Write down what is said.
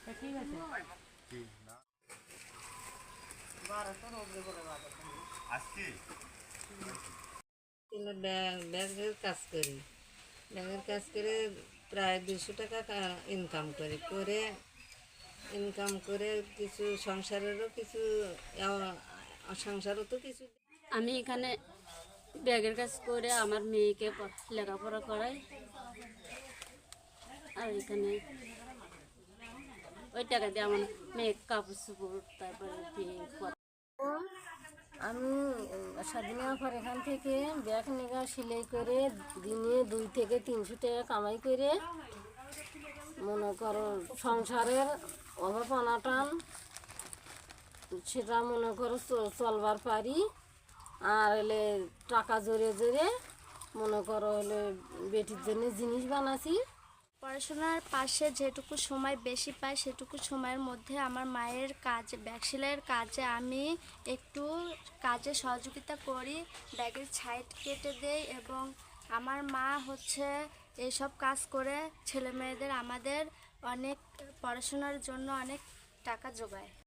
ঠিক আছে ব্যাগের কাজ করি, ব্যাগের কাজ করে প্রায় 200 টাকা ইনকাম করি, ইনকাম করে কিছু সংসারেরও কিছু সংসারও তো কিছু। আমি এখানে ব্যাগের কাজ করে আমার মেয়েকে লেখাপড়া করাই, আর এখানে ওই টাকা দিয়ে আমার মেয়ে কাপড় চোপড় তারপরে আমি স্বাধীনের পর এখান থেকে ব্যাগ নেগা সেলাই করে দিনে 200 থেকে 300 টাকা কামাই করে মনে করো সংসারের অভাব অনাটন সেটা মনে করো চলবার পারি। আর হলে টাকা জোরে জোরে মনে করো হলে বেটির জন্য জিনিস বানাছি। পড়াশোনার পাশে যেটুকু সময় বেশি পাই সেটুকু সময়ের মধ্যে আমার মায়ের কাজে, ব্যাগ সেলাইয়ের কাজে আমি একটু কাজে সহযোগিতা করি, ব্যাগের সাইড কেটে দেই এবং আমার মা হচ্ছে এইসব কাজ করে ছেলে মেয়েদের আমাদের অনেক পড়াশোনার জন্য অনেক টাকা জোগায়।